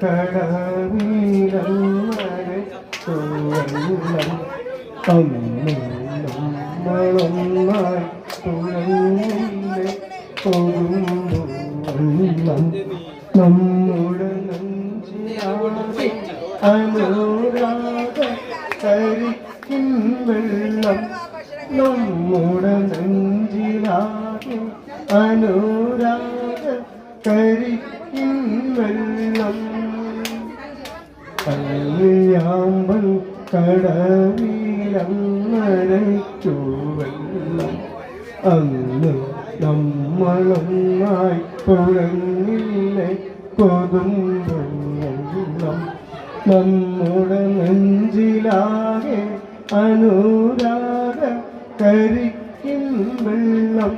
കടവിലങ്ങനെ വെള്ളം അന്ന് നമ്മളൊന്നായി തുഴഞ്ഞില്ലേ പോകുമ്പോൾ വെള്ളം നമ്മുടെ നെഞ്ചിലാകെ അനുരാഗ കരിക്കും വെള്ളം നമ്മുടെ നെഞ്ചിലാകെ അനുരാഗ കരിക്കും വെള്ളം കല്യാമ്പൽ കടവിലങ്ങരയ്ക്കു വെള്ളം അന്ന് നമ്മളൊന്നായി തുഴഞ്ഞില്ലേ കൊതുമ്പും വെള്ളം നമ്മുടെ നെഞ്ചിലാകെ അനുരാഗ കരിക്കും വെള്ളം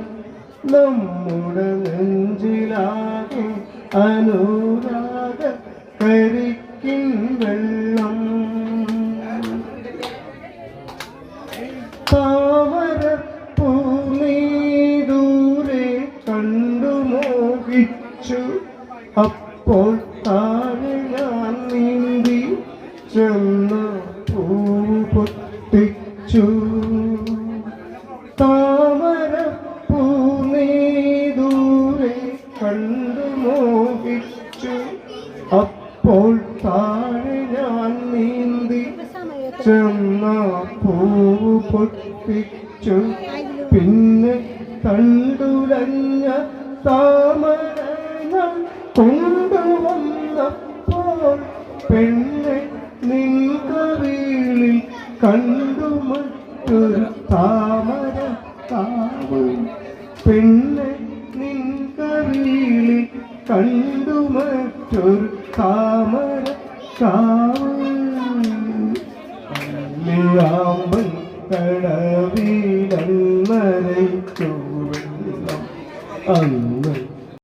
നമ്മുടെ നെഞ്ചിലാകെ അനുരാഗ കരിക്കും വെള്ളം താമരപ്പൂ നീ ദൂരെ കണ്ടു മോഹിച്ചു അപ്പോൾ താഴെ ഞാൻ നീന്തി ചെന്ന പൂ പൊട്ടിച്ചു താമരപ്പൂ നീ ദൂരെ കണ്ടു മോഹിച്ചു അപ്പോൾ താഴെ ഞാൻ നീന്തി ചെന്ന പൂ പൊട്ടിച്ചു പിന്നെ കണ്ടുലഞ്ഞ താമരങ്ങൾ കൊണ്ടുവന്നപ്പോൾ പെണ്ണെ നിൻ കവിളിൽ കണ്ടു മറ്റൊരു താമര കാവ് പെണ്ണെ നിൻ കവിളിൽ കണ്ടു മറ്റൊരു താമര കാവ് ാമ്പൽ കടവിലങ്ങരയ്ക്കു വെള്ളം അന്ന്